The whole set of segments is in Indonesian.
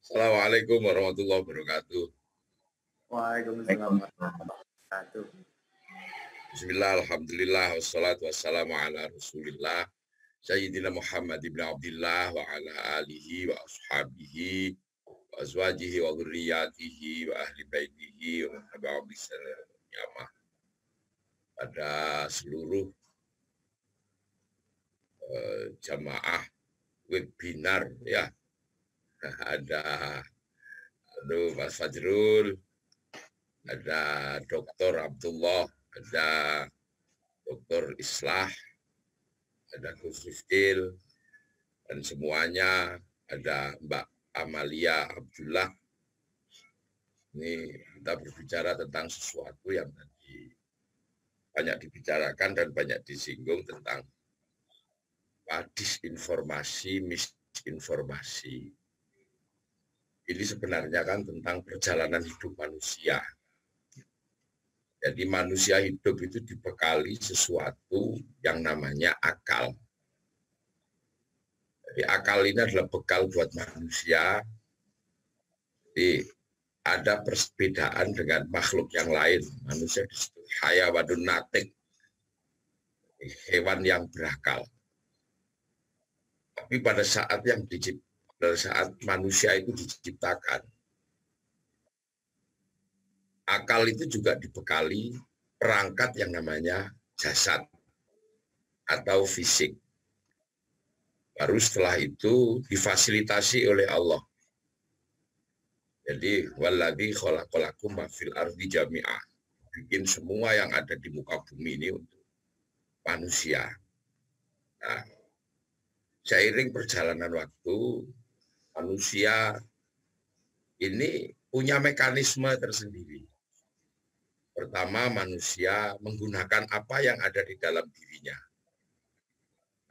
Assalamualaikum warahmatullahi wabarakatuh. Waalaikumsalam warahmatullahi wabarakatuh. Bismillah, alhamdulillah, wassalatu wassalamu ala rasulillah Sayyidina Muhammad ibn Abdillah wa ala alihi wa ashabihi wa azwajihi wa dhurriyatihi wa ahli baitihi wa tabi'ahum bi ihsan pada seluruh jamaah webinar ya. Ada Mas Fajrul, ada Dr. Abdullah, ada Dr. Islah, ada Gus Rizkil, dan semuanya ada Mbak Amalia Abdullah. Ini kita berbicara tentang sesuatu yang tadi banyak dibicarakan dan banyak disinggung tentang disinformasi, misinformasi. Ini sebenarnya kan tentang perjalanan hidup manusia. Jadi manusia hidup itu dibekali sesuatu yang namanya akal. Jadi akal ini adalah bekal buat manusia. Jadi ada perbedaan dengan makhluk yang lain. Manusia disebut hayawanun natik, hewan yang berakal. Tapi pada saat manusia itu diciptakan, akal itu juga dibekali perangkat yang namanya jasad atau fisik. Baru setelah itu difasilitasi oleh Allah. Jadi walladzi khalaqalakum ma fil ardi jami'ah. Bikin semua yang ada di muka bumi ini untuk manusia. Nah, seiring perjalanan waktu, manusia ini punya mekanisme tersendiri. Pertama, manusia menggunakan apa yang ada di dalam dirinya.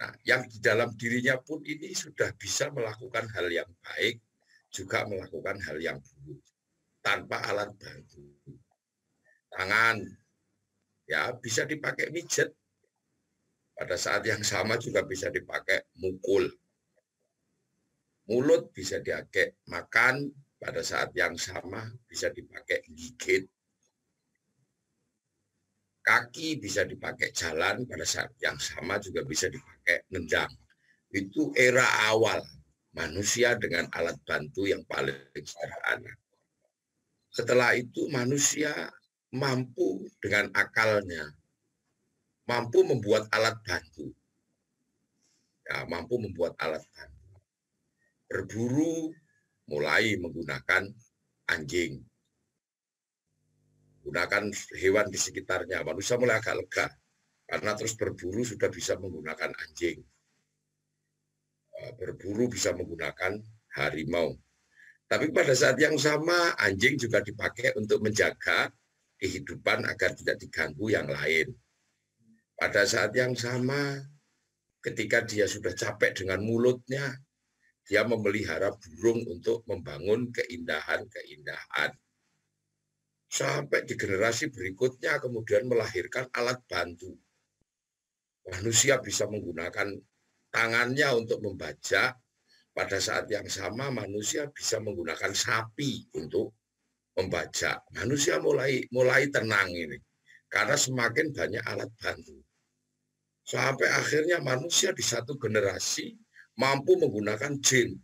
Nah, yang di dalam dirinya pun ini sudah bisa melakukan hal yang baik, juga melakukan hal yang buruk, tanpa alat bantu. Tangan, ya bisa dipakai mijet. Pada saat yang sama juga bisa dipakai mukul. Mulut bisa dipakai makan, pada saat yang sama bisa dipakai gigit. Kaki bisa dipakai jalan, pada saat yang sama juga bisa dipakai nendang. Itu era awal manusia dengan alat bantu yang paling sederhana. Setelah itu manusia mampu dengan akalnya, mampu membuat alat bantu. Ya, mampu membuat alat bantu. Berburu mulai menggunakan anjing. Gunakan hewan di sekitarnya. Manusia mulai agak lega. Karena terus berburu sudah bisa menggunakan anjing. Berburu bisa menggunakan harimau. Tapi pada saat yang sama, anjing juga dipakai untuk menjaga kehidupan agar tidak diganggu yang lain. Pada saat yang sama, ketika dia sudah capek dengan mulutnya, dia memelihara burung untuk membangun keindahan-keindahan. Sampai di generasi berikutnya kemudian melahirkan alat bantu. Manusia bisa menggunakan tangannya untuk membajak. Pada saat yang sama manusia bisa menggunakan sapi untuk membajak. Manusia mulai tenang ini. Karena semakin banyak alat bantu. Sampai akhirnya manusia di satu generasi mampu menggunakan jin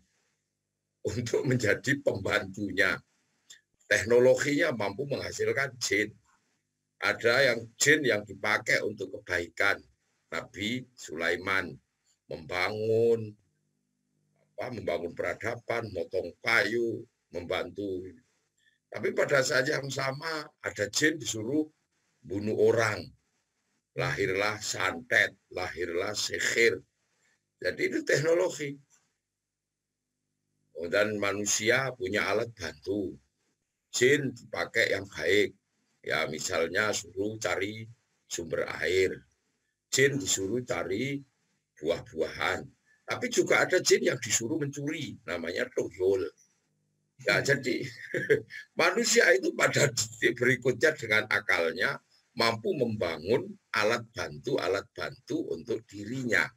untuk menjadi pembantunya. Teknologinya mampu menghasilkan jin. Ada yang jin yang dipakai untuk kebaikan. Nabi Sulaiman membangun peradaban, motong kayu, membantu. Tapi pada saat yang sama ada jin disuruh bunuh orang. Lahirlah santet, lahirlah sihir. Jadi itu teknologi. Dan manusia punya alat bantu. Jin dipakai yang baik. Ya misalnya suruh cari sumber air. Jin disuruh cari buah-buahan. Tapi juga ada jin yang disuruh mencuri. Namanya tuyul. Ya, jadi manusia itu pada titik berikutnya dengan akalnya mampu membangun alat bantu untuk dirinya.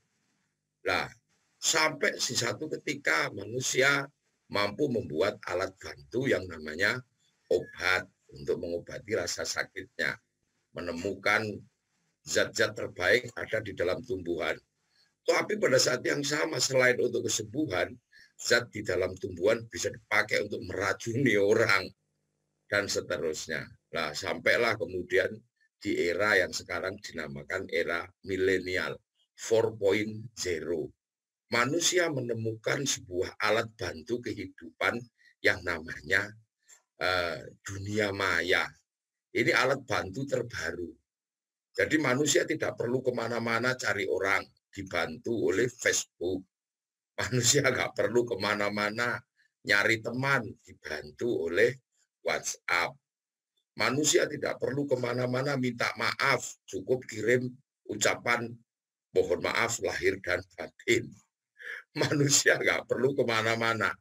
Nah, sampai di satu ketika manusia mampu membuat alat bantu yang namanya obat untuk mengobati rasa sakitnya. Menemukan zat-zat terbaik ada di dalam tumbuhan. Tapi pada saat yang sama selain untuk kesembuhan, zat di dalam tumbuhan bisa dipakai untuk meracuni orang dan seterusnya. Nah, sampailah kemudian di era yang sekarang dinamakan era milenial 4.0. Manusia menemukan sebuah alat bantu kehidupan yang namanya dunia maya. Ini alat bantu terbaru. Jadi manusia tidak perlu kemana-mana cari orang, dibantu oleh Facebook. Manusia nggak perlu kemana-mana nyari teman, dibantu oleh WhatsApp. Manusia tidak perlu kemana-mana minta maaf, cukup kirim ucapan mohon maaf lahir dan batin. Manusia nggak perlu kemana-mana.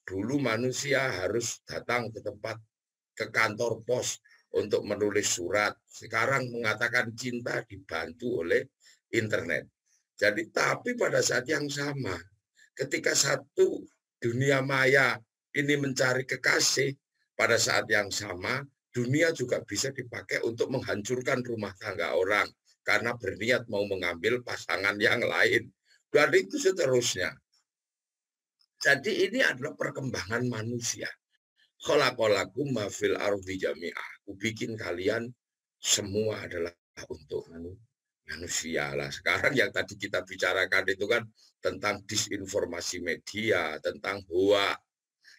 Dulu manusia harus datang ke kantor pos untuk menulis surat. Sekarang mengatakan cinta dibantu oleh internet. Jadi tapi pada saat yang sama, ketika satu dunia maya ini mencari kekasih, pada saat yang sama dunia juga bisa dipakai untuk menghancurkan rumah tangga orang karena berniat mau mengambil pasangan yang lain. Dan itu seterusnya. Jadi ini adalah perkembangan manusia. Khalaqalakum ma fil ardi jami'ah. Aku bikin kalian semua adalah untuk manusia lah. Sekarang yang tadi kita bicarakan itu kan tentang disinformasi media, tentang hoax.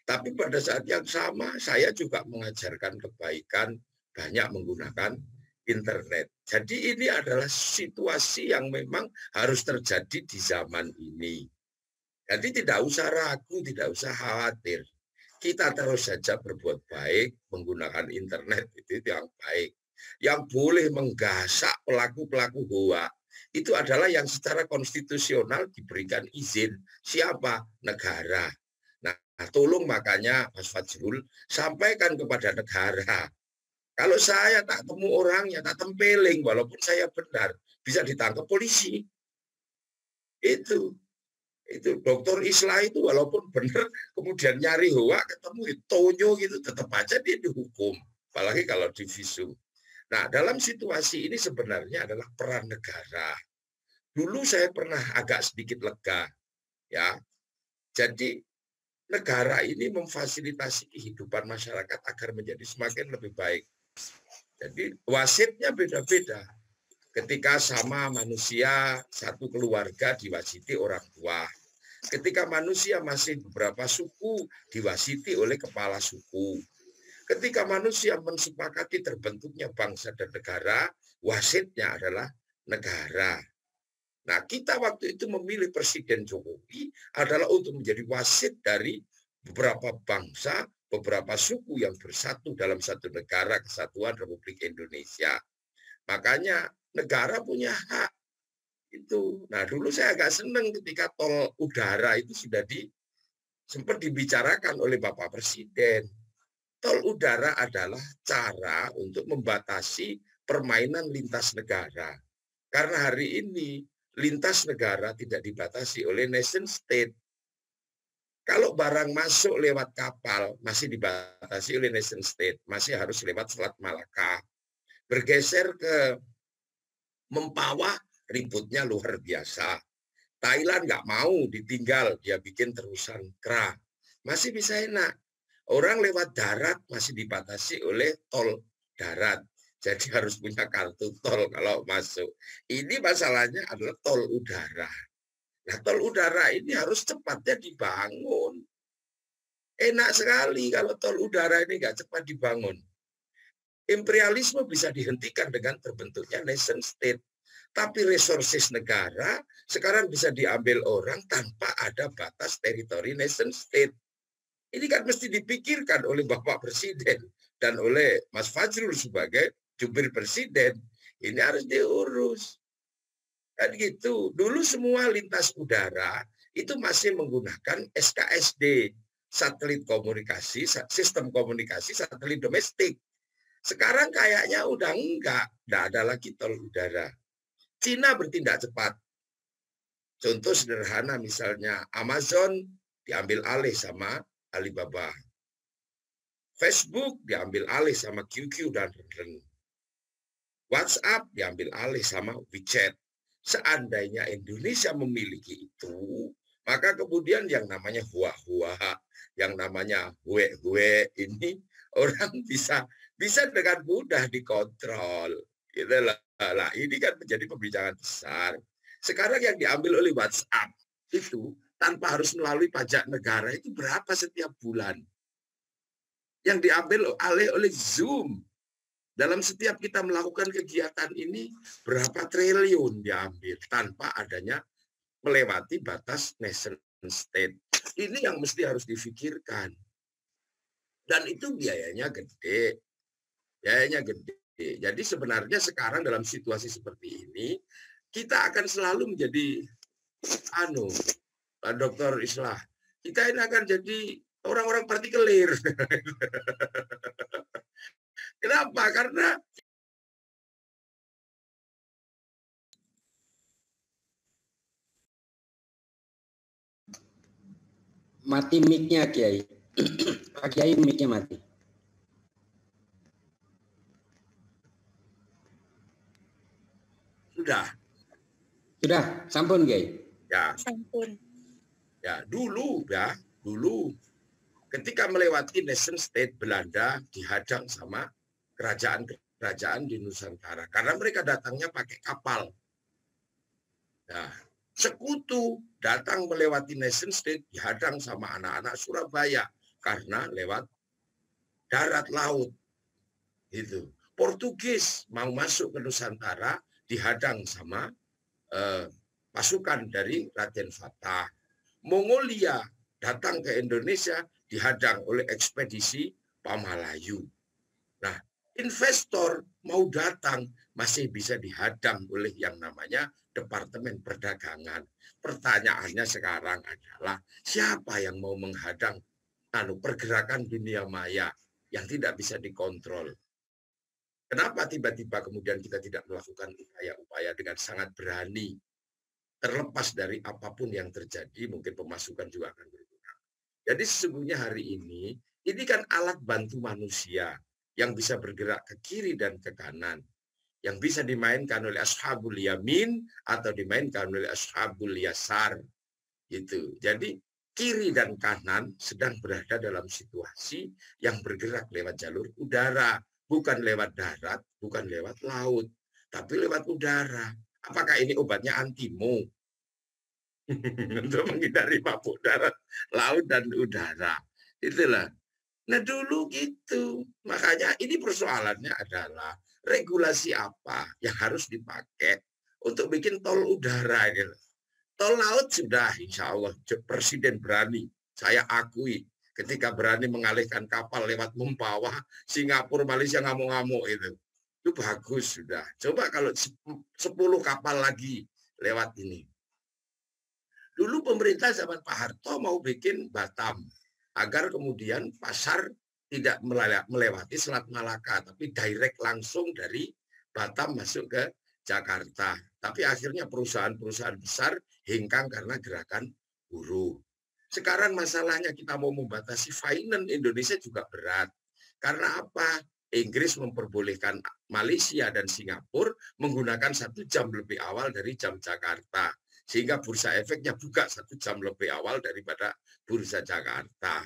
Tapi pada saat yang sama saya juga mengajarkan kebaikan banyak menggunakan internet. Jadi ini adalah situasi yang memang harus terjadi di zaman ini. Jadi tidak usah ragu, tidak usah khawatir. Kita terus saja berbuat baik menggunakan internet itu yang baik. Yang boleh menggasak pelaku-pelaku hoax itu adalah yang secara konstitusional diberikan izin. Siapa? Negara. Nah, tolong makanya Mas Fajrul sampaikan kepada negara. Kalau saya tak temu orangnya, tak tempeling, walaupun saya benar, bisa ditangkap polisi. Itu dokter Islah itu walaupun benar kemudian nyari hoax ketemu tonyo gitu tetap aja dia dihukum, apalagi kalau di visum. Nah, dalam situasi ini sebenarnya adalah peran negara. Dulu saya pernah agak sedikit lega, ya. Jadi negara ini memfasilitasi kehidupan masyarakat agar menjadi semakin lebih baik. Jadi wasitnya beda-beda. Ketika sama manusia satu keluarga diwasiti orang tua. Ketika manusia masih beberapa suku diwasiti oleh kepala suku. Ketika manusia mensepakati terbentuknya bangsa dan negara, wasitnya adalah negara. Nah, kita waktu itu memilih Presiden Jokowi adalah untuk menjadi wasit dari beberapa bangsa, beberapa suku yang bersatu dalam satu negara kesatuan Republik Indonesia. Makanya negara punya hak itu. Nah, dulu saya agak senang ketika tol udara itu sudah sempat dibicarakan oleh Bapak Presiden. Tol udara adalah cara untuk membatasi permainan lintas negara. Karena hari ini lintas negara tidak dibatasi oleh nation state. Kalau barang masuk lewat kapal masih dibatasi oleh nation state, masih harus lewat Selat Malaka. Bergeser ke Mempawah, ributnya luar biasa. Thailand nggak mau ditinggal, dia bikin terusan kera. Masih bisa enak. Orang lewat darat masih dibatasi oleh tol darat. Jadi harus punya kartu tol kalau masuk. Ini masalahnya adalah tol udara. Nah, tol udara ini harus cepatnya dibangun. Enak sekali kalau tol udara ini nggak cepat dibangun. Imperialisme bisa dihentikan dengan terbentuknya nation state. Tapi resources negara sekarang bisa diambil orang tanpa ada batas teritori nation state. Ini kan mesti dipikirkan oleh Bapak Presiden dan oleh Mas Fajrul sebagai jubir presiden. Ini harus diurus. Kan gitu. Dulu semua lintas udara itu masih menggunakan SKSD, satelit komunikasi, sistem komunikasi satelit domestik. Sekarang kayaknya udah enggak ada lagi tol udara. Cina bertindak cepat. Contoh sederhana misalnya Amazon diambil alih sama Alibaba. Facebook diambil alih sama QQ dan Ren. WhatsApp diambil alih sama WeChat. Seandainya Indonesia memiliki itu, maka kemudian yang namanya hua-hua, yang namanya hue-hue ini orang bisa dengan mudah dikontrol. Gitu lah. Ini kan menjadi pembicaraan besar. Sekarang yang diambil oleh WhatsApp itu tanpa harus melalui pajak negara itu berapa setiap bulan? Yang diambil alih oleh Zoom. Dalam setiap kita melakukan kegiatan ini, berapa triliun diambil tanpa adanya melewati batas nation state. Ini yang mesti harus difikirkan. Dan itu biayanya gede. Biayanya gede. Jadi sebenarnya sekarang dalam situasi seperti ini, kita akan selalu menjadi, Dr. Islah, kita ini akan jadi orang-orang partikelir. Kenapa? Karena mati mic-nya Kiai. Pak Kiai mic-nya mati. Sudah, sampun Kiai. Ya. Sampun. Ya, dulu ketika melewati nation state Belanda dihadang sama kerajaan di Nusantara karena mereka datangnya pakai kapal. Nah, sekutu datang melewati nation state dihadang sama anak-anak Surabaya karena lewat darat laut. Itu. Portugis mau masuk ke Nusantara dihadang sama pasukan dari Raden Fatah. Mongolia datang ke Indonesia dihadang oleh ekspedisi Pamalayu. Nah, investor mau datang masih bisa dihadang oleh yang namanya Departemen Perdagangan. Pertanyaannya sekarang adalah siapa yang mau menghadang pergerakan dunia maya yang tidak bisa dikontrol? Kenapa tiba-tiba kemudian kita tidak melakukan upaya-upaya dengan sangat berani? Terlepas dari apapun yang terjadi, mungkin pemasukan juga akan berkurang. Jadi sesungguhnya hari ini kan alat bantu manusia yang bisa bergerak ke kiri dan ke kanan, yang bisa dimainkan oleh ashabul yamin atau dimainkan oleh ashabul yasar. Gitu. Jadi kiri dan kanan sedang berada dalam situasi yang bergerak lewat jalur udara, bukan lewat darat, bukan lewat laut, tapi lewat udara. Apakah ini obatnya antimo? Untuk menghindari mabuk darat, laut, dan udara. Itulah. Nah dulu gitu. Makanya ini persoalannya adalah regulasi apa yang harus dipakai untuk bikin tol udara. Gitu. Tol laut sudah insya Allah Presiden berani. Saya akui ketika berani mengalihkan kapal lewat Mempawah, Singapura, Malaysia ngamuk-ngamuk itu. Itu bagus sudah. Coba kalau 10 kapal lagi lewat ini. Dulu pemerintah zaman Pak Harto mau bikin Batam agar kemudian pasar tidak melewati Selat Malaka, tapi direct langsung dari Batam masuk ke Jakarta. Tapi akhirnya perusahaan-perusahaan besar hengkang karena gerakan buruh. Sekarang masalahnya kita mau membatasi finance Indonesia juga berat. Karena apa? Inggris memperbolehkan Malaysia dan Singapura menggunakan 1 jam lebih awal dari jam Jakarta. Sehingga bursa efeknya buka 1 jam lebih awal daripada bursa Jakarta.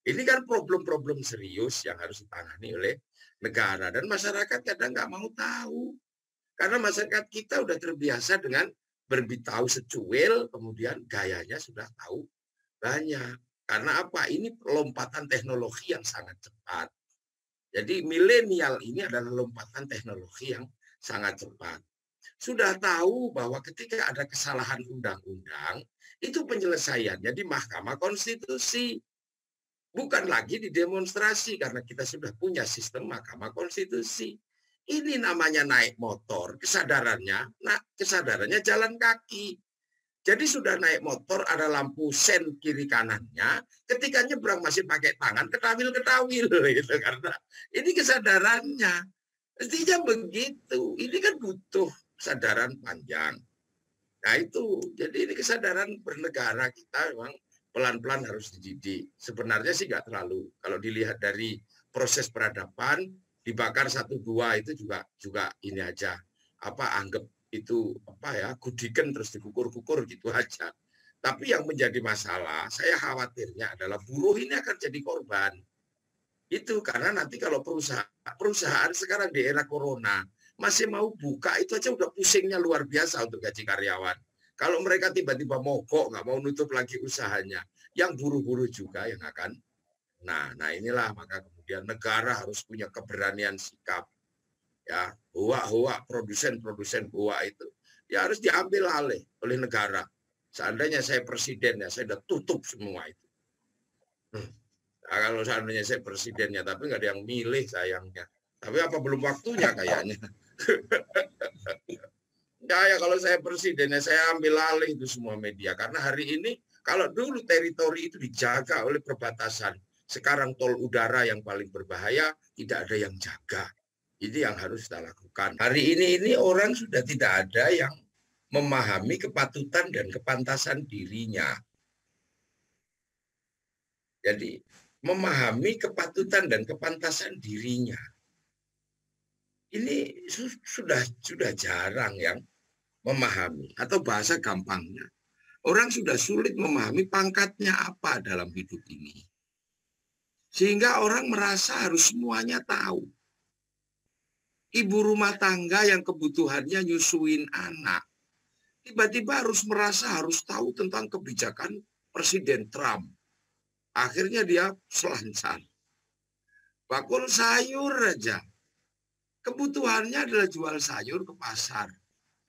Ini kan problem-problem serius yang harus ditangani oleh negara. Dan masyarakat kadang nggak mau tahu. Karena masyarakat kita udah terbiasa dengan beritahu secuil, kemudian gayanya sudah tahu banyak. Karena apa? Ini lompatan teknologi yang sangat cepat. Jadi milenial ini adalah lompatan teknologi yang sangat cepat. Sudah tahu bahwa ketika ada kesalahan undang-undang, itu penyelesaiannya di Mahkamah Konstitusi. Bukan lagi di demonstrasi, karena kita sudah punya sistem Mahkamah Konstitusi. Ini namanya naik motor, kesadarannya jalan kaki. Jadi sudah naik motor, ada lampu sen kiri kanannya, ketika nyebrang masih pakai tangan, ketawil-ketawil. Gitu, karena ini kesadarannya. Mestinya begitu. Ini kan butuh kesadaran panjang. Nah itu, jadi ini kesadaran bernegara kita memang pelan-pelan harus dididik. Sebenarnya sih nggak terlalu. Kalau dilihat dari proses peradaban, dibakar 1-2 itu juga ini aja. Anggap itu gudikan terus dikukur-kukur gitu aja. Tapi yang menjadi masalah, saya khawatirnya adalah buruh ini akan jadi korban. Itu karena nanti kalau perusahaan sekarang di era corona masih mau buka, itu aja udah pusingnya luar biasa untuk gaji karyawan. Kalau mereka tiba-tiba mogok, nggak mau nutup lagi usahanya, yang buru-buru juga yang akan. Nah inilah maka kemudian negara harus punya keberanian sikap. Ya, hoa produsen hoa itu ya harus diambil alih oleh negara. Seandainya saya presiden ya, saya udah tutup semua itu. Nah, kalau seandainya saya presidennya, tapi nggak ada yang milih sayangnya. Tapi apa belum waktunya kayaknya. Ya kalau saya presidennya, saya ambil alih itu semua media. Karena hari ini, kalau dulu teritori itu dijaga oleh perbatasan. Sekarang tol udara yang paling berbahaya, tidak ada yang jaga. Ini yang harus kita lakukan. Hari ini orang sudah tidak ada yang memahami kepatutan dan kepantasan dirinya. Jadi, memahami kepatutan dan kepantasan dirinya. Ini sudah jarang yang memahami, atau bahasa gampangnya, orang sudah sulit memahami pangkatnya apa dalam hidup ini. Sehingga orang merasa harus semuanya tahu. Ibu rumah tangga yang kebutuhannya nyusuin anak, tiba-tiba harus merasa harus tahu tentang kebijakan Presiden Trump. Akhirnya dia selancar. Bakul sayur aja. Kebutuhannya adalah jual sayur ke pasar.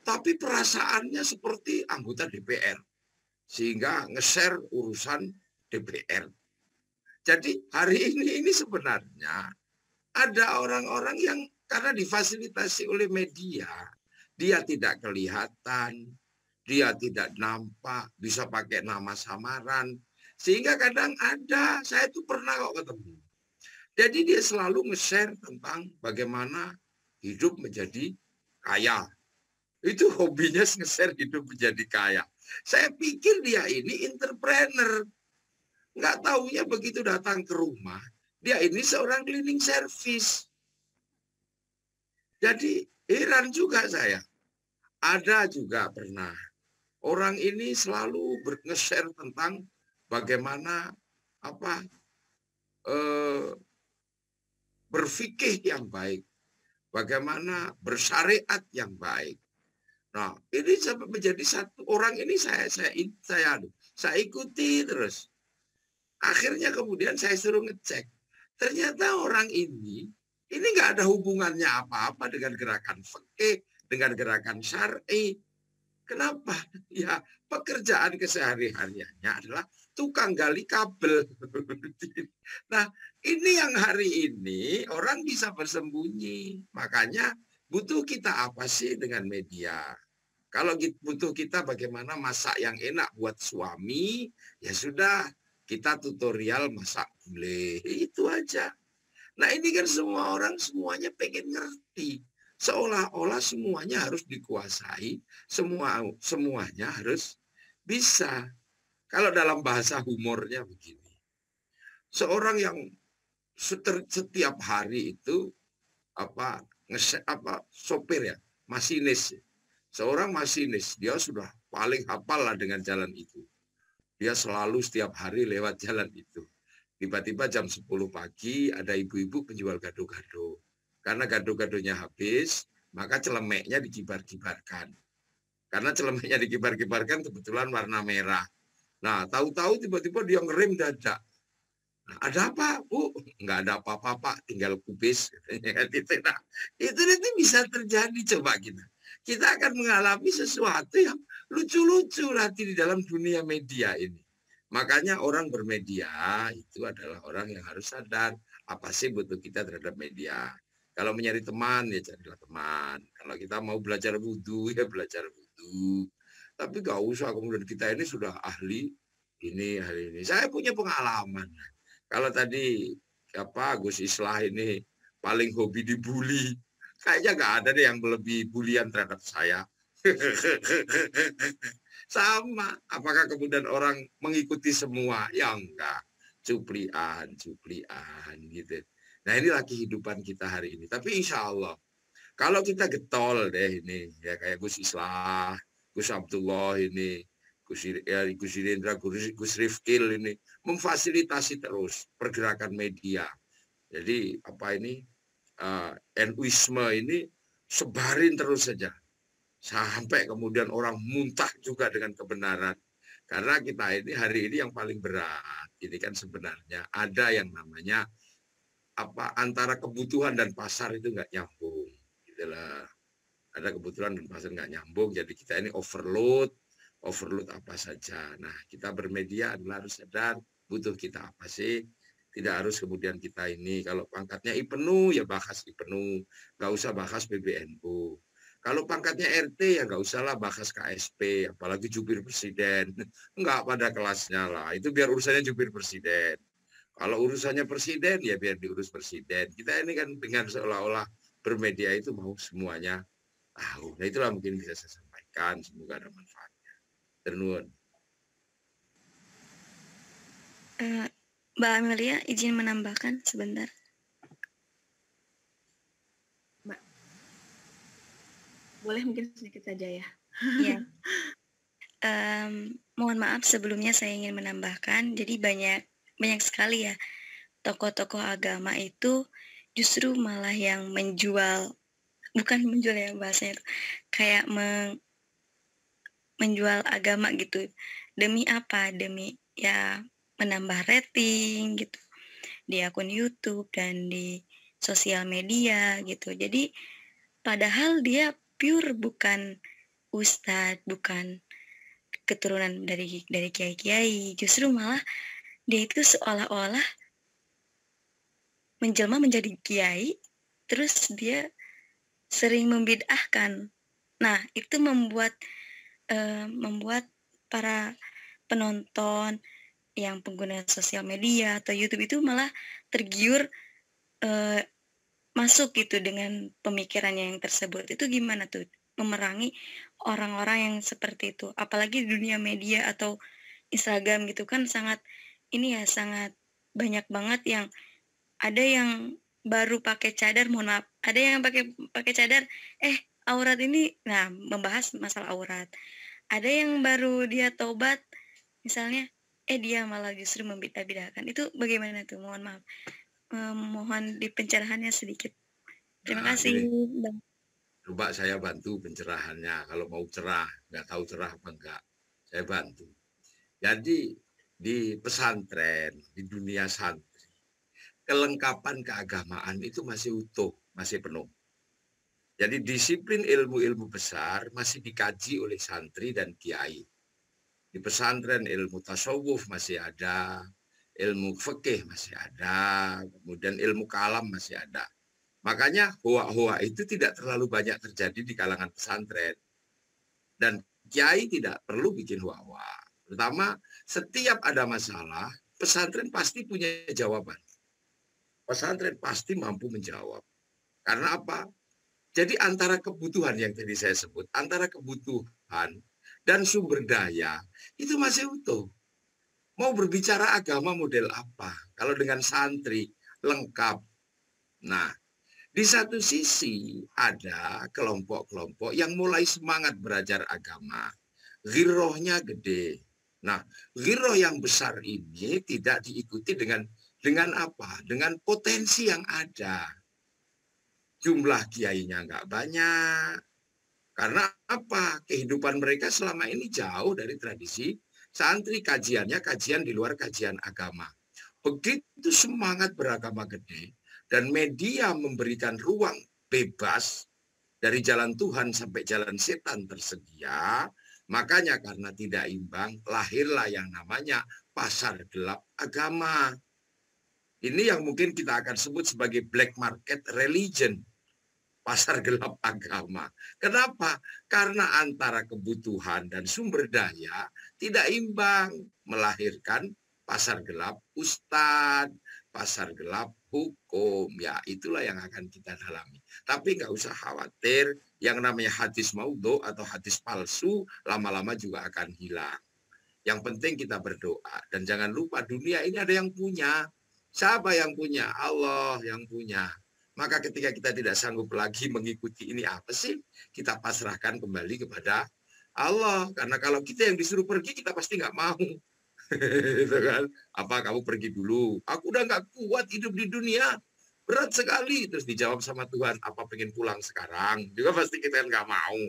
Tapi perasaannya seperti anggota DPR. Sehingga nge-share urusan DPR. Jadi hari ini sebenarnya ada orang-orang yang karena difasilitasi oleh media, dia tidak kelihatan, dia tidak nampak, bisa pakai nama samaran. Sehingga kadang ada, saya tuh pernah kok ketemu. Jadi dia selalu nge-share tentang bagaimana hidup menjadi kaya. Itu hobinya nge-share hidup menjadi kaya. Saya pikir dia ini entrepreneur. Nggak taunya begitu datang ke rumah, dia ini seorang cleaning service. Jadi heran juga saya. Ada juga pernah. Orang ini selalu nge-share tentang bagaimana berfikih yang baik, bagaimana bersyariat yang baik. Nah, ini sampai menjadi satu orang ini saya ikuti terus. Akhirnya kemudian saya suruh ngecek. Ternyata orang ini nggak ada hubungannya apa-apa dengan gerakan fikih, dengan gerakan syar'i. Kenapa? Ya, pekerjaan kesehari-hariannya adalah tukang gali kabel. Nah, ini yang hari ini orang bisa bersembunyi. Makanya butuh kita apa sih dengan media? Kalau butuh kita bagaimana masak yang enak buat suami, ya sudah, kita tutorial masak gulai. Itu aja. Nah ini kan semua orang semuanya pengen ngerti. Seolah-olah semuanya harus dikuasai, semuanya harus bisa. Kalau dalam bahasa humornya begini. Seorang yang setiap hari itu sopir ya, masinis. Seorang masinis, dia sudah paling hafal lah dengan jalan itu. Dia selalu setiap hari lewat jalan itu. Tiba-tiba jam 10 pagi ada ibu-ibu penjual gado-gado. Karena gado-gadonya habis, maka celemeknya dikibar-kibarkan. Karena celemeknya dikibar-kibarkan kebetulan warna merah. Nah, tahu-tahu tiba-tiba dia ngerem dadak. Nah, ada apa, Bu? Enggak ada apa-apa, Pak. Tinggal kubis. Nah, itu nanti bisa terjadi. Coba kita akan mengalami sesuatu yang lucu-lucu nanti di dalam dunia media ini. Makanya orang bermedia itu adalah orang yang harus sadar apa sih butuh kita terhadap media. Kalau mencari teman, ya carilah teman. Kalau kita mau belajar wudhu, ya belajar wudhu. Tapi gak usah kemudian kita ini sudah ahli ini, ahli ini. Saya punya pengalaman. Kalau tadi Gus Islah ini paling hobi dibully, kayaknya nggak ada deh yang melebihi bulian terhadap saya. Sama, apakah kemudian orang mengikuti semua? Ya enggak, cuplian gitu. Nah, inilah kehidupan kita hari ini. Tapi insya Allah, kalau kita getol deh ini, ya kayak Gus Islah, Gus Abdullah ini, Gus Irindra, Gus Rifkil ini, memfasilitasi terus pergerakan media. Jadi NUisme ini sebarin terus saja. Sampai kemudian orang muntah juga dengan kebenaran. Karena kita ini hari ini yang paling berat. Ini kan sebenarnya ada yang namanya antara kebutuhan dan pasar itu nggak nyambung. Gitulah. Ada kebutuhan dan pasar nggak nyambung. Jadi kita ini overload apa saja. Nah, kita bermedia adalah harus sadar butuh kita apa sih. Tidak harus kemudian kita ini kalau pangkatnya IPENU ya bahas IPENU, nggak usah bahas PBNU. Kalau pangkatnya RT ya nggak usahlah bahas KSP, apalagi jubir presiden. Nggak pada kelasnya lah. Itu biar urusannya jubir presiden. Kalau urusannya presiden ya biar diurus presiden. Kita ini kan dengan seolah-olah bermedia itu mau semuanya tahu. Nah, itulah mungkin bisa saya sampaikan. Semoga ada manfaatnya. Ternuhun. Mbak Amelia izin menambahkan sebentar. Mbak, boleh mungkin sedikit saja ya. Iya. Mohon maaf sebelumnya saya ingin menambahkan. Jadi banyak sekali ya tokoh-tokoh agama itu justru malah yang menjual, bukan menjual ya bahasanya itu, kayak menjual agama gitu. Demi apa? Demi ya menambah rating gitu di akun YouTube dan di sosial media gitu. Jadi padahal dia pure bukan ustadz, bukan keturunan dari kiai-kiai. Justru malah dia itu seolah-olah menjelma menjadi kiai, terus dia sering membid'ahkan. Nah, itu membuat para penonton yang pengguna sosial media atau YouTube itu malah tergiur masuk gitu dengan pemikirannya yang tersebut. Itu gimana tuh memerangi orang-orang yang seperti itu? Apalagi di dunia media atau Instagram gitu kan sangat banyak banget yang ada yang baru pakai cadar, mohon maaf, ada yang pakai cadar, aurat ini, nah membahas masalah aurat. Ada yang baru dia taubat, misalnya, dia malah justru membidah-bidahkan. Itu bagaimana tuh? Mohon maaf. Mohon dipencerahannya sedikit. Terima kasih. Coba saya bantu pencerahannya. Kalau mau cerah, nggak tahu cerah apa enggak, saya bantu. Jadi di pesantren, di dunia santri, kelengkapan keagamaan itu masih utuh, masih penuh. Jadi disiplin ilmu-ilmu besar masih dikaji oleh santri dan kiai. Di pesantren ilmu tasawuf masih ada, ilmu fikih masih ada, kemudian ilmu kalam masih ada. Makanya hoa-hoa itu tidak terlalu banyak terjadi di kalangan pesantren. Dan kiai tidak perlu bikin hoa-hoa. Pertama, setiap ada masalah, pesantren pasti punya jawaban. Pesantren pasti mampu menjawab. Karena apa? Jadi antara kebutuhan yang tadi saya sebut, antara kebutuhan dan sumber daya, itu masih utuh. Mau berbicara agama model apa? Kalau dengan santri, lengkap. Nah, di satu sisi ada kelompok-kelompok yang mulai semangat belajar agama. Ghirrohnya gede. Nah, ghirroh yang besar ini tidak diikuti dengan apa? Dengan potensi yang ada. jumlah kiainya nggak banyak. Karena apa? Kehidupan mereka selama ini jauh dari tradisi santri, kajiannya kajian di luar kajian agama. Begitu semangat beragama gede dan media memberikan ruang bebas dari jalan Tuhan sampai jalan setan tersedia, makanya karena tidak imbang lahirlah yang namanya pasar gelap agama. Ini yang mungkin kita akan sebut sebagai black market religion. Pasar gelap agama. Kenapa? Karena antara kebutuhan dan sumber daya tidak imbang, melahirkan pasar gelap ustadz, pasar gelap hukum. Ya, itulah yang akan kita dalami. Tapi nggak usah khawatir, yang namanya hadis maudhu atau hadis palsu lama-lama juga akan hilang. Yang penting kita berdoa. Dan jangan lupa dunia ini ada yang punya. Siapa yang punya? Allah yang punya. Maka ketika kita tidak sanggup lagi mengikuti ini apa sih? Kita pasrahkan kembali kepada Allah. Karena kalau kita yang disuruh pergi, kita pasti nggak mau. Itu kan? Apa kamu pergi dulu? Aku udah nggak kuat hidup di dunia. Berat sekali. Terus dijawab sama Tuhan, apa pengen pulang sekarang? Juga pasti kita nggak mau.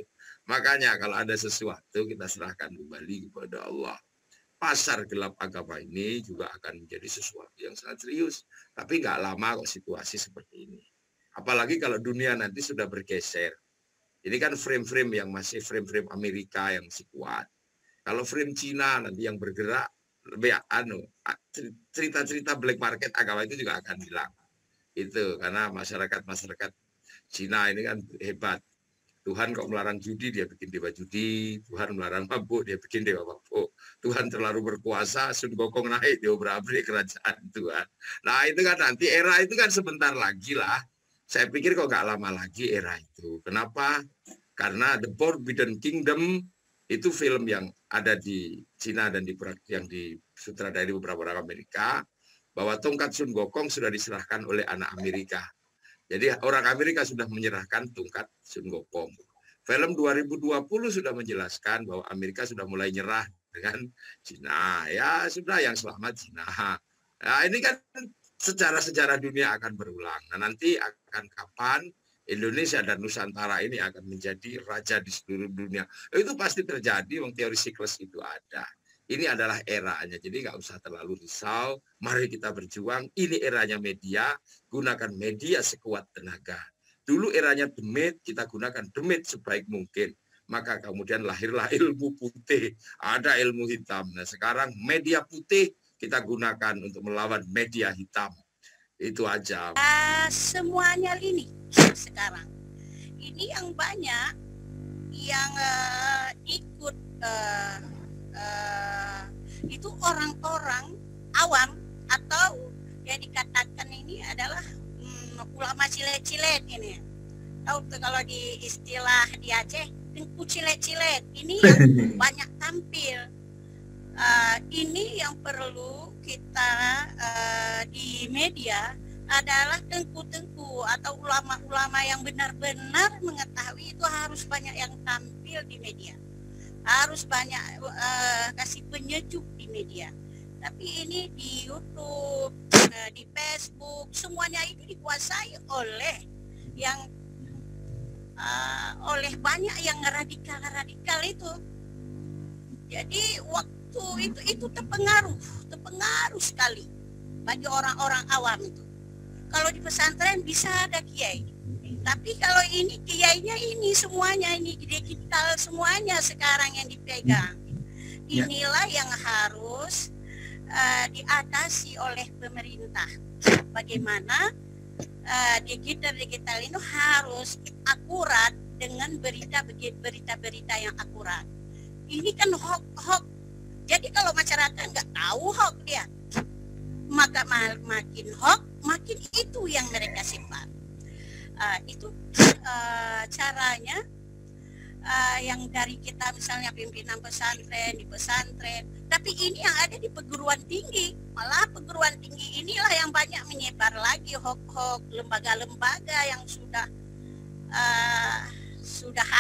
Makanya kalau ada sesuatu, kita serahkan kembali kepada Allah. Pasar gelap agama ini juga akan menjadi sesuatu yang sangat serius. Tapi nggak lama kok situasi seperti ini. Apalagi kalau dunia nanti sudah bergeser. Ini kan frame-frame yang masih frame-frame Amerika yang masih kuat. Kalau frame Cina nanti yang bergerak, lebih cerita-cerita black market agama itu juga akan hilang. Itu karena masyarakat Cina ini kan hebat. Tuhan kok melarang judi, dia bikin dewa judi. Tuhan melarang mabuk, dia bikin dewa mabuk. Tuhan terlalu berkuasa, Sun Gokong naik, dia obrak-abrik kerajaan Tuhan. Nah itu kan nanti era itu kan sebentar lagi lah. Saya pikir kok nggak lama lagi era itu. Kenapa? Karena The Forbidden Kingdom itu film yang ada di Cina dan yang disutradarai di beberapa orang Amerika, bahwa tongkat Sun Gokong sudah diserahkan oleh anak Amerika. Jadi orang Amerika sudah menyerahkan tongkat Sun Gokong. Film 2020 sudah menjelaskan bahwa Amerika sudah mulai nyerah dengan Cina. Ya sudah, yang selamat Cina. Nah, ini kan sejarah dunia akan berulang. Nah, nanti akan kapan Indonesia dan Nusantara ini akan menjadi raja di seluruh dunia. Itu pasti terjadi, teori siklus itu ada. Ini adalah eranya, jadi nggak usah terlalu risau. Mari kita berjuang, ini eranya media, gunakan media sekuat tenaga. Dulu eranya demit, kita gunakan demit sebaik mungkin. Maka kemudian lahirlah ilmu putih, ada ilmu hitam. Nah sekarang media putih, kita gunakan untuk melawan media hitam. Itu aja. Semuanya ini sekarang. Ini yang banyak yang ikut itu orang-orang awam atau yang dikatakan ini adalah ulama cilet-cilet ini. Tahu kalau di istilah di Aceh, tengku cilet-cilet. Ini yang banyak tampil. Ini yang perlu kita di media adalah tengku-tengku atau ulama-ulama yang benar-benar mengetahui itu harus banyak yang tampil di media. Harus banyak kasih penyejuk di media. Tapi ini di YouTube, di Facebook, semuanya itu dikuasai oleh yang oleh banyak yang radikal itu. Jadi waktu itu terpengaruh sekali bagi orang-orang awam itu. Kalau di pesantren bisa ada kiai, tapi kalau ini kiainya ini semuanya ini digital semuanya sekarang yang dipegang. Inilah yang harus diatasi oleh pemerintah. Bagaimana digital itu harus akurat dengan berita-berita yang akurat. Ini kan hoax. Jadi kalau masyarakat nggak tahu hoax dia, maka makin hoax, makin itu yang mereka simpan. Itu caranya yang dari kita misalnya pimpinan pesantren di pesantren, tapi ini yang ada di perguruan tinggi, malah perguruan tinggi inilah yang banyak menyebar lagi hoax-hoax lembaga-lembaga yang sudah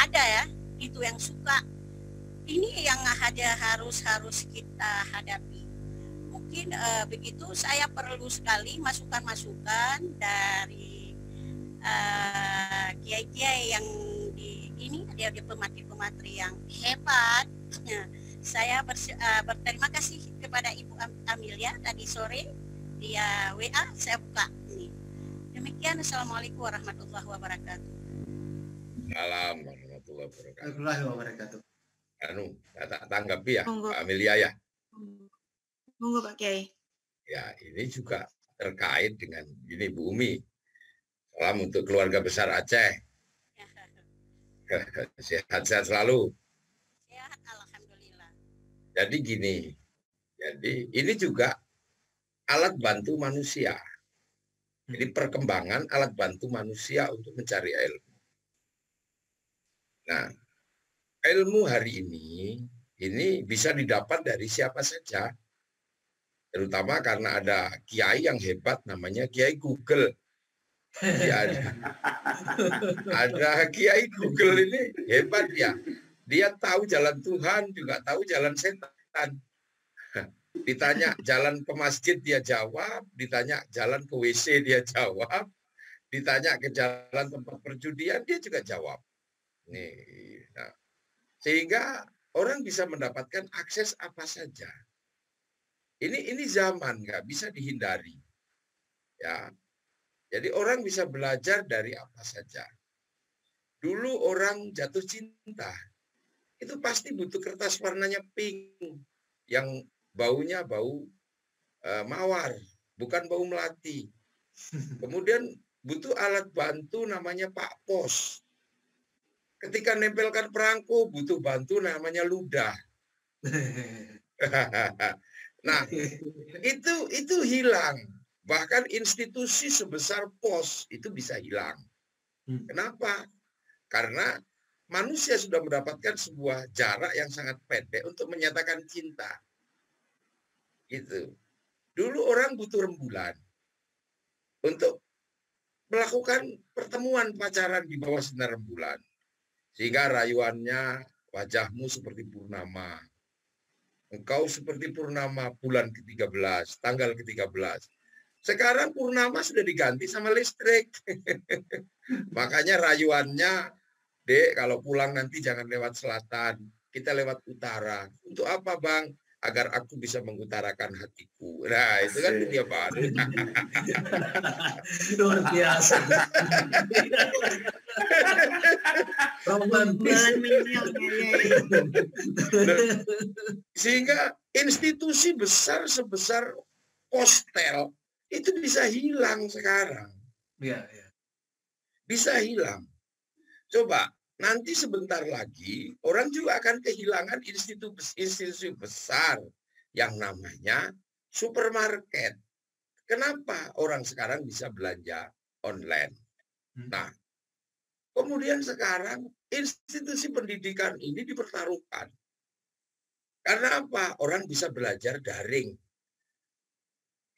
ada ya, itu yang suka. Ini yang harus kita hadapi. Mungkin begitu, saya perlu sekali masukan-masukan dari kiai-kiai yang di ini dia pematri-pematri yang hebat. Nah, saya berterima kasih kepada Ibu Amelia tadi sore dia WA, saya buka ini. Demikian, Assalamualaikum warahmatullahi wabarakatuh. Salam warahmatullahi wabarakatuh. Warahmatullahi wabarakatuh. Tak tanggapi ya, Monggo. Pak Amelia ya. Monggo Pak Kiai. Ya, ini juga terkait dengan ini Bu Umi. Salam untuk keluarga besar Aceh. Sehat-sehat selalu. Sehat, alhamdulillah. Jadi gini, jadi ini juga alat bantu manusia. Jadi perkembangan alat bantu manusia untuk mencari ilmu. Nah, ilmu hari ini bisa didapat dari siapa saja. Terutama karena ada kiai yang hebat namanya Kiai Google. Ya, ada Kiai Google ini hebat ya. Dia tahu jalan Tuhan, juga tahu jalan setan. Ditanya jalan ke masjid dia jawab, ditanya jalan ke WC dia jawab, ditanya ke jalan tempat perjudian dia juga jawab. Nih, nah, sehingga orang bisa mendapatkan akses apa saja. Ini zaman nggak bisa dihindari. Ya, jadi orang bisa belajar dari apa saja. Dulu orang jatuh cinta, itu pasti butuh kertas warnanya pink, yang baunya bau mawar, bukan bau melati. Kemudian butuh alat bantu namanya Pak Pos. Ketika nempelkan perangko butuh bantu namanya ludah. Nah, itu hilang. Bahkan institusi sebesar pos itu bisa hilang. Kenapa? Karena manusia sudah mendapatkan sebuah jarak yang sangat pendek untuk menyatakan cinta. Gitu. Dulu orang butuh rembulan untuk melakukan pertemuan pacaran di bawah sinar rembulan. Sehingga rayuannya, wajahmu seperti purnama. Engkau seperti purnama bulan ke-13, tanggal ke-13. Sekarang purnama sudah diganti sama listrik. Makanya rayuannya, Dek, kalau pulang nanti jangan lewat selatan, kita lewat utara. Untuk apa, Bang? Agar aku bisa mengutarakan hatiku. Nah, itu kan dunia baru. Luar biasa. Romantis. Sehingga institusi besar sebesar postel itu bisa hilang sekarang. Ya, ya. Bisa hilang. Coba nanti sebentar lagi orang juga akan kehilangan institusi besar yang namanya supermarket. Kenapa orang sekarang bisa belanja online? Nah, kemudian sekarang institusi pendidikan ini dipertaruhkan. Karena apa? Orang bisa belajar daring.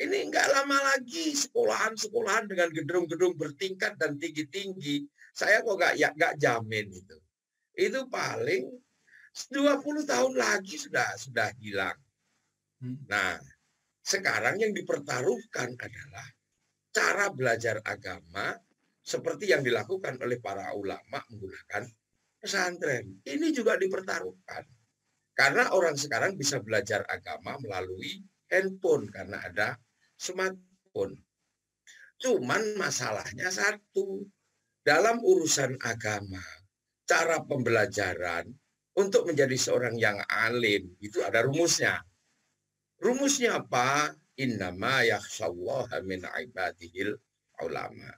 Ini enggak lama lagi sekolahan-sekolahan dengan gedung-gedung bertingkat dan tinggi-tinggi. Saya kok enggak jamin itu. Itu paling 20 tahun lagi sudah hilang. Nah, sekarang yang dipertaruhkan adalah cara belajar agama seperti yang dilakukan oleh para ulama menggunakan pesantren. Ini juga dipertaruhkan. Karena orang sekarang bisa belajar agama melalui handphone karena ada smartphone. Cuman masalahnya satu, dalam urusan agama, cara pembelajaran untuk menjadi seorang yang alim itu ada rumusnya. Rumusnya apa? Innama yakhshallaha min ibadihil ulama.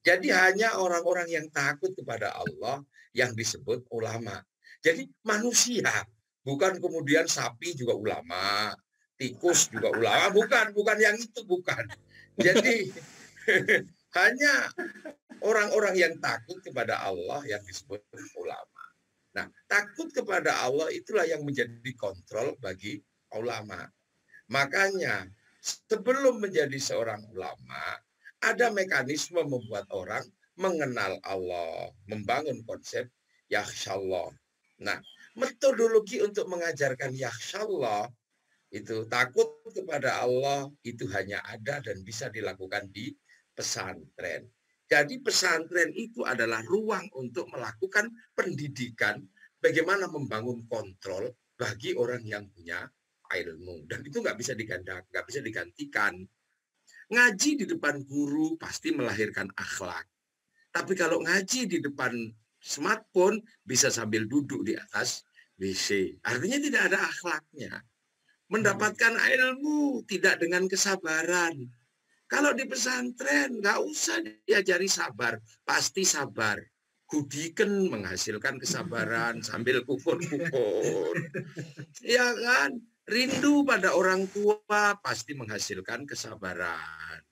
Jadi hanya orang-orang yang takut kepada Allah yang disebut ulama. Jadi manusia, bukan kemudian sapi juga ulama, tikus juga ulama, bukan yang itu, bukan. Jadi hanya orang-orang yang takut kepada Allah yang disebut ulama. Nah, takut kepada Allah itulah yang menjadi kontrol bagi ulama. Makanya sebelum menjadi seorang ulama, ada mekanisme membuat orang mengenal Allah, membangun konsep yakhshallah. Nah, metodologi untuk mengajarkan yakhshallah itu takut kepada Allah itu hanya ada dan bisa dilakukan di pesantren. Jadi pesantren itu adalah ruang untuk melakukan pendidikan, bagaimana membangun kontrol bagi orang yang punya ilmu. Dan itu nggak bisa digantikan. Ngaji di depan guru pasti melahirkan akhlak. Tapi kalau ngaji di depan smartphone bisa sambil duduk di atas WC. Artinya tidak ada akhlaknya. Mendapatkan ilmu tidak dengan kesabaran. Kalau di pesantren nggak usah diajari sabar, pasti sabar. Gudiken menghasilkan kesabaran sambil kukur-kukur. Ya kan? Rindu pada orang tua pasti menghasilkan kesabaran.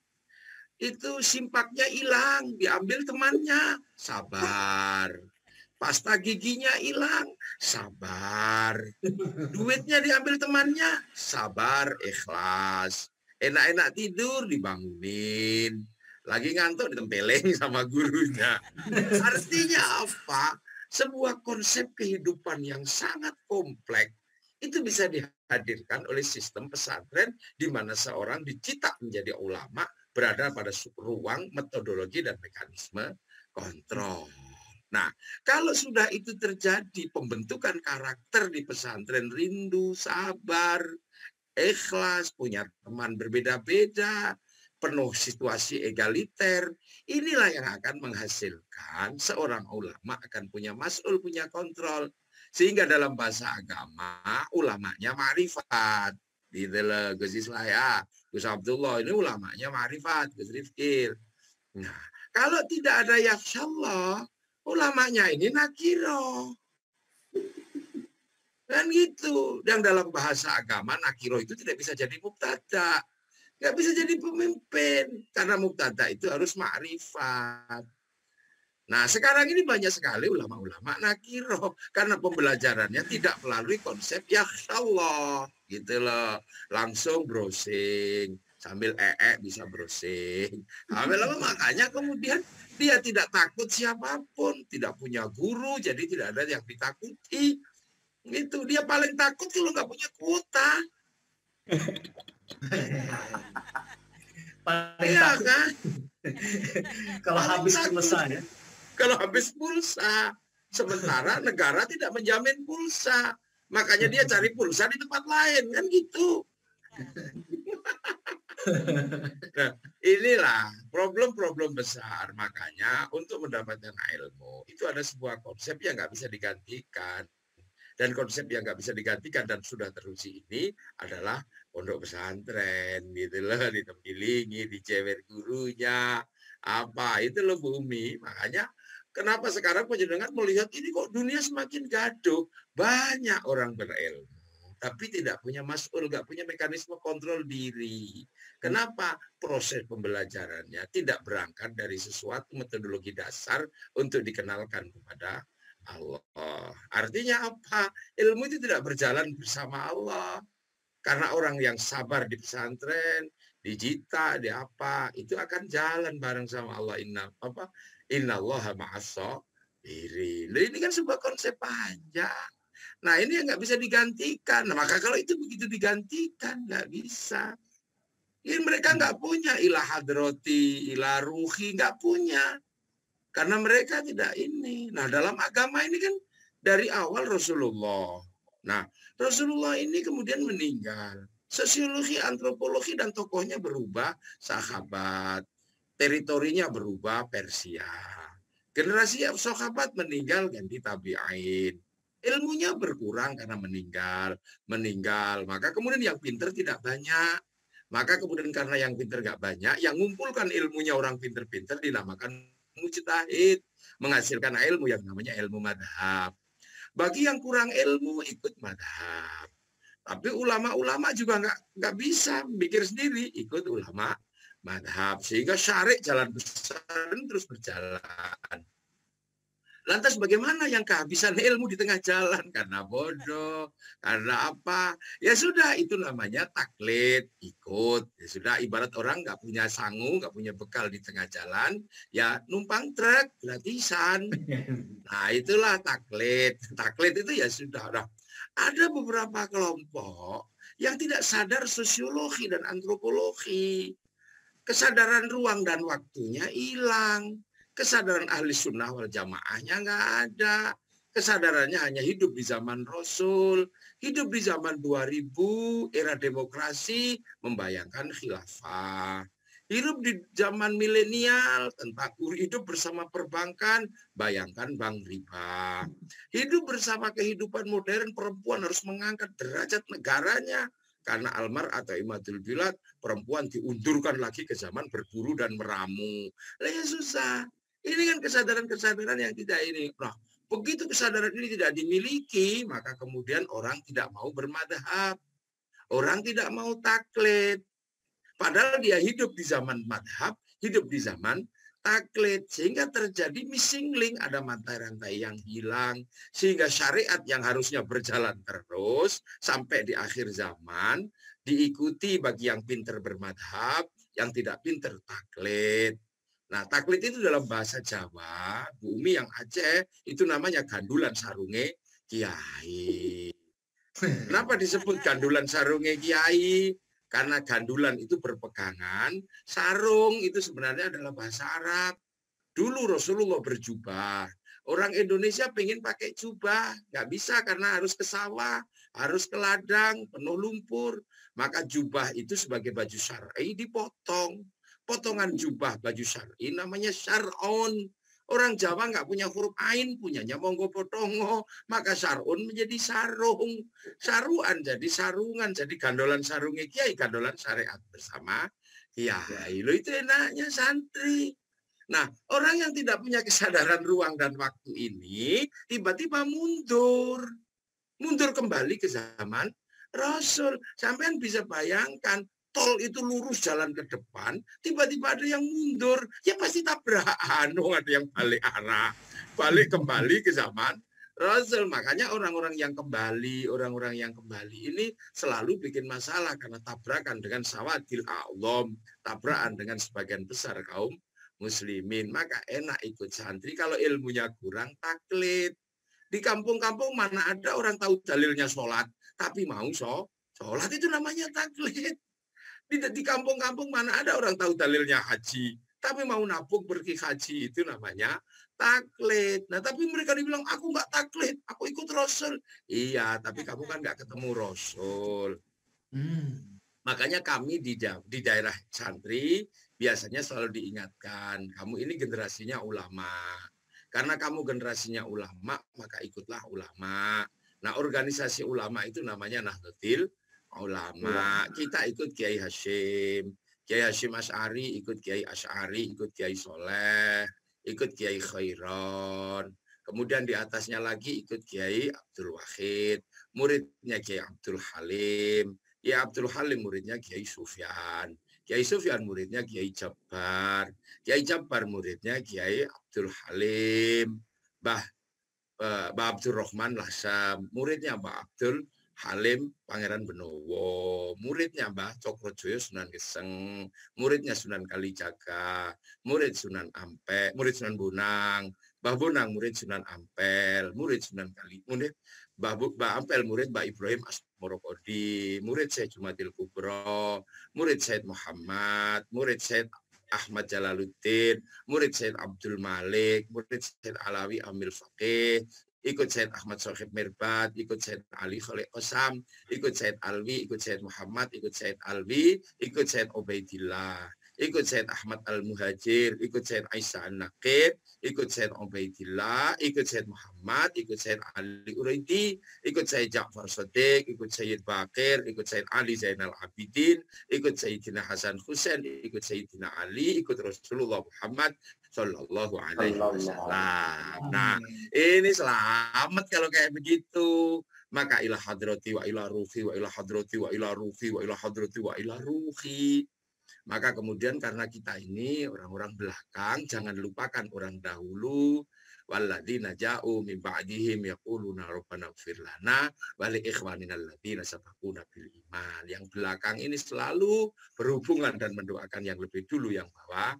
Itu simpaknya hilang, diambil temannya, sabar. Pasta giginya hilang, sabar. Duitnya diambil temannya, sabar, ikhlas. Enak-enak tidur dibangunin. Lagi ngantuk ditempeleng sama gurunya. Artinya apa? Sebuah konsep kehidupan yang sangat kompleks itu bisa dihadirkan oleh sistem pesantren di mana seorang dicetak menjadi ulama berada pada ruang metodologi dan mekanisme kontrol. Nah, kalau sudah itu terjadi pembentukan karakter di pesantren, rindu, sabar, ikhlas, punya teman berbeda-beda, penuh situasi egaliter, inilah yang akan menghasilkan seorang ulama akan punya mas'ul, punya kontrol. Sehingga dalam bahasa agama, ulamanya ma'rifat. Gitu loh, Gus Iswaya, Gus Abdullah, ini ulamanya ma'rifat, Gus Rifkir. Nah, kalau tidak ada yakhsyallah, ulamanya ini nakiro. Kan gitu. Yang dalam bahasa agama nakiro itu tidak bisa jadi mubtada. Nggak bisa jadi pemimpin. Karena mubtada itu harus ma'rifat. Nah sekarang ini banyak sekali ulama-ulama nakiro. Karena pembelajarannya tidak melalui konsep yakhsyallah. Gitu loh. Langsung browsing. Sambil bisa browsing. Lama-lama makanya kemudian dia tidak takut siapapun. Tidak punya guru. Jadi tidak ada yang ditakuti. Gitu. Dia paling takut kalau nggak punya kuota. Paling Iya takut kan? kalau Paling habis takut. pulsa ya. Kalau habis pulsa. Sementara negara tidak menjamin pulsa. Makanya dia cari pulsa di tempat lain. Kan gitu. Nah, inilah problem-problem besar. Makanya untuk mendapatkan ilmu itu ada sebuah konsep yang nggak bisa digantikan. Dan konsep yang nggak bisa digantikan dan sudah teruji ini adalah pondok pesantren, gitu loh, ditempilingi, dicewer gurunya, apa itu loh bumi. Makanya kenapa sekarang penjenengan melihat ini kok dunia semakin gaduh, banyak orang berilmu, tapi tidak punya mas'ul, nggak punya mekanisme kontrol diri. Kenapa? Proses pembelajarannya tidak berangkat dari sesuatu metodologi dasar untuk dikenalkan kepada Allah. Artinya apa? Ilmu itu tidak berjalan bersama Allah. Karena orang yang sabar di pesantren, di jita, di apa, itu akan jalan bareng sama Allah. Innallaha ma'as-sabirin. Ini kan sebuah konsep panjang. Nah ini yang nggak bisa digantikan. Nah, maka kalau itu begitu digantikan, nggak bisa. Ini mereka nggak punya ilah hadrati, ilah ruhi, nggak punya. Karena mereka tidak ini. Nah dalam agama ini kan dari awal Rasulullah. Nah Rasulullah ini kemudian meninggal. Sosiologi, antropologi dan tokohnya berubah. Sahabat. Teritorinya berubah Persia. Generasi sahabat meninggal ganti tabi'in. Ilmunya berkurang karena meninggal. Maka kemudian yang pinter tidak banyak. Maka kemudian karena yang pinter gak banyak, yang mengumpulkan ilmunya orang pinter-pinter dinamakan mujtahid, menghasilkan ilmu yang namanya ilmu madhab. Bagi yang kurang ilmu ikut madhab. Tapi ulama-ulama juga nggak bisa mikir sendiri, ikut ulama madhab. Sehingga syar'i jalan besar terus berjalan. Lantas bagaimana yang kehabisan ilmu di tengah jalan? Karena bodoh, karena apa? Ya sudah, itu namanya taklid, ikut. Ya sudah, ibarat orang nggak punya sangu, nggak punya bekal di tengah jalan, ya numpang truk, gratisan. Nah itulah taklid. Taklid itu ya sudah. Nah, ada beberapa kelompok yang tidak sadar sosiologi dan antropologi. Kesadaran ruang dan waktunya hilang. Kesadaran ahli sunnah wal jamaahnya nggak ada. Kesadarannya hanya hidup di zaman Rasul. Hidup di zaman 2000, era demokrasi, membayangkan khilafah. Hidup di zaman milenial, tentang hidup bersama perbankan, bayangkan bank riba. Hidup bersama kehidupan modern, perempuan harus mengangkat derajat negaranya. Karena almar atau imatul bilad, perempuan diundurkan lagi ke zaman berburu dan meramu. Lah ya susah. Ini kan kesadaran-kesadaran yang tidak ini. Nah, begitu kesadaran ini tidak dimiliki, maka kemudian orang tidak mau bermadhab. Orang tidak mau taklid. Padahal dia hidup di zaman madhab, hidup di zaman taklid. Sehingga terjadi missing link, ada rantai-rantai yang hilang. Sehingga syariat yang harusnya berjalan terus sampai di akhir zaman, diikuti bagi yang pinter bermadhab, yang tidak pinter taklid. Nah, taklid itu dalam bahasa Jawa, Bu Umi yang Aceh, itu namanya gandulan sarunge kiai. Kenapa disebut gandulan sarunge kiai? Karena gandulan itu berpegangan, sarung itu sebenarnya adalah bahasa Arab. Dulu Rasulullah berjubah. Orang Indonesia pengen pakai jubah, nggak bisa karena harus ke sawah, harus ke ladang, penuh lumpur. Maka jubah itu sebagai baju syar'i dipotong. Potongan jubah baju syar'i namanya syar'un. Orang Jawa nggak punya huruf ain, punyanya monggo potongo. Maka syar'un menjadi sarung. Saruan jadi sarungan. Jadi gandolan sarungnya kiai, gandolan syariat bersama kiai. Lo itu enaknya santri. Nah, orang yang tidak punya kesadaran ruang dan waktu ini, tiba-tiba mundur. Mundur kembali ke zaman Rasul. Sampean bisa bayangkan, tol itu lurus jalan ke depan, tiba-tiba ada yang mundur, ya pasti tabrakan, ada yang balik arah, balik kembali ke zaman Rasul. Makanya orang-orang yang kembali ini selalu bikin masalah karena tabrakan dengan sawadil a'lam, tabrakan dengan sebagian besar kaum muslimin. Maka enak ikut santri, kalau ilmunya kurang taklid. Di kampung-kampung mana ada orang tahu dalilnya sholat, tapi mau sholat, itu namanya taklid. Di kampung-kampung mana ada orang tahu dalilnya haji, tapi mau nabung pergi haji, itu namanya taklid. Nah, tapi mereka dibilang, aku nggak taklid, aku ikut Rasul. Iya, tapi kamu kan nggak ketemu Rasul. Makanya kami di daerah santri biasanya selalu diingatkan, kamu ini generasinya ulama. Karena kamu generasinya ulama, maka ikutlah ulama. Nah, organisasi ulama itu namanya Nahdlatul Ulama. Kita ikut Kiai Hashim Asy'ari, ikut Kiai Asy'ari, ikut Kiai Soleh, ikut Kiai Khairon. Kemudian di atasnya lagi ikut Kiai Abdul Wahid, muridnya Kiai Abdul Halim. Ya Abdul Halim muridnya Kiai Sufyan. Kiai Sufyan muridnya Kiai Jabbar. Kiai Jabbar muridnya Kiai Abdul Halim. Mbah Abdurrahman Lasam, muridnya Mbah Abdul Halim Pangeran Benowo, muridnya Mbah Cokrojoyo Sunan Geseng, muridnya Sunan Kalijaga, murid Sunan Ampel, murid Sunan Bonang, Mbah Bonang murid Sunan Ampel, murid Sunan Mbah Ampel murid Mbah Ibrahim Asmorokodi, murid Syekh Jumatil Kubro, murid Syed Muhammad, murid Syed Ahmad Jalaluddin, murid Syed Abdul Malik, murid Syed Alawi Amil Faqih, ikut Syed Ahmad Sohib Mirbat, ikut Syed Ali Khalid Qasam, ikut Syed Alwi, ikut Syed Muhammad, ikut Syed Alwi, ikut Syed Ubaidillah, ikut Syed Ahmad Al-Muhajir, ikut Syed Aisyah An-Naqib, ikut Syed Ubaidillah, ikut Syed Muhammad, ikut Syed Ali Uraidi, ikut Syed Ja'far Shadiq, ikut Syed Bakir, ikut Syed Ali Zainal Abidin, ikut Sayyidina Hasan Husain, ikut Sayyidina Ali, ikut Rasulullah Muhammad Sallallahu Alaihi Wasallam. Nah, ini selamat kalau kayak begitu. Maka ilah hadrati wa ilah ruhi wa ilah hadrati wa ilah ruhi wa ilah hadrati wa ilah ruhi. Maka kemudian karena kita ini orang-orang belakang, jangan lupakan orang dahulu. Walladzina ja'u min ba'dihim yaquluna rabbana ighfir lana wa li ikhwanina alladzina sabaquna bil iman. Yang belakang ini selalu berhubungan dan mendoakan yang lebih dulu yang bawah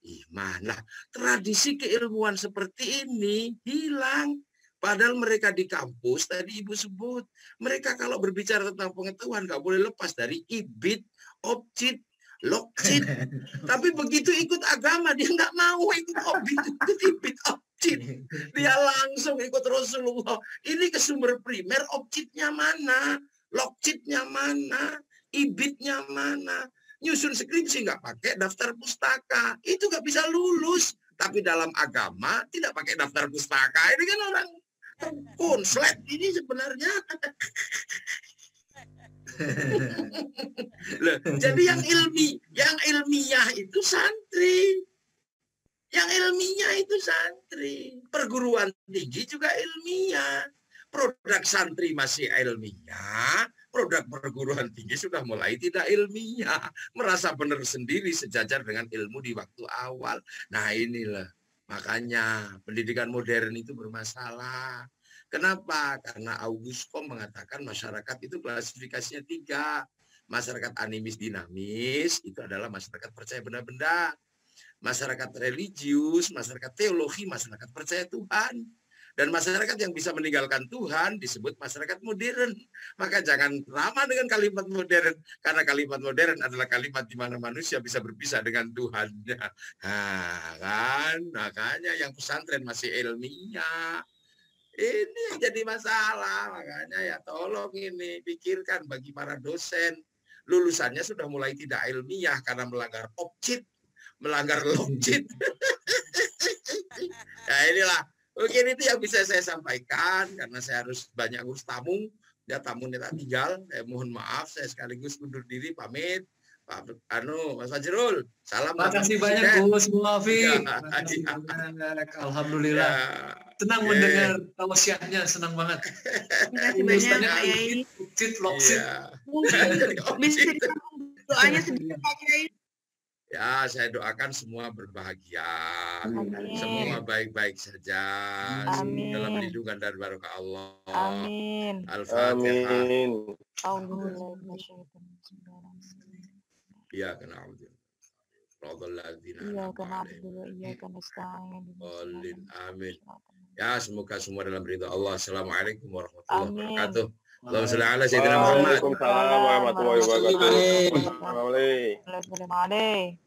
iman. Nah, tradisi keilmuan seperti ini hilang. Padahal mereka di kampus, tadi Ibu sebut, mereka kalau berbicara tentang pengetahuan nggak boleh lepas dari ibit, objek, Lokcit. Tapi begitu ikut agama dia nggak mau ikut ibit opcit. Dia langsung ikut Rasulullah. Ini ke sumber primer, opcitnya mana? Lokcitnya mana? Ibitnya mana? Nyusun skripsi nggak pakai daftar pustaka. Itu nggak bisa lulus. Tapi dalam agama tidak pakai daftar pustaka. Ini kan orang konslet ini sebenarnya. Loh, jadi yang ilmiah itu santri. Yang ilmiah itu santri. Perguruan tinggi juga ilmiah. Produk santri masih ilmiah, produk perguruan tinggi sudah mulai tidak ilmiah. Merasa benar sendiri sejajar dengan ilmu di waktu awal. Nah inilah, makanya pendidikan modern itu bermasalah. Kenapa? Karena Auguste Comte mengatakan masyarakat itu klasifikasinya 3. Masyarakat animis dinamis, itu adalah masyarakat percaya benda-benda. Masyarakat religius, masyarakat teologi, masyarakat percaya Tuhan. Dan masyarakat yang bisa meninggalkan Tuhan disebut masyarakat modern. Maka jangan ramah dengan kalimat modern. Karena kalimat modern adalah kalimat di mana manusia bisa berpisah dengan Tuhannya. Nah, kan? Makanya yang pesantren masih ilmiah. Ini yang jadi masalah. Makanya ya tolong ini pikirkan bagi para dosen. Lulusannya sudah mulai tidak ilmiah karena melanggar opcit, melanggar lokcit. Nah inilah. Mungkin itu yang bisa saya sampaikan karena saya harus banyak ngurus tamu. Ya tamunya tak tinggal. Mohon maaf saya sekaligus undur diri pamit. Pak Mas Fajrul, salam. Terima kasih banyak Gus Muafi. Alhamdulillah. Senang mendengar tausiahnya, senang banget. Terima kasih banyak Pak Yai. Loksit. Bisa doanya sedikit Pak Yai. Ya, saya doakan semua berbahagia. Amin. Semua baik-baik saja. Amin. Dalam lindungan dan barokah Allah. Amin. Al-Fatihah. Iya, kena audin. Iya, kena audin. Iya, kena audin. Amin. Ya, semoga semua dalam ridha Allah. Assalamualaikum warahmatullahi wabarakatuh. Allahumma shalli ala sayyidina Muhammad. Waalaikumsalam warahmatullahi wabarakatuh. Waalaikumsalam.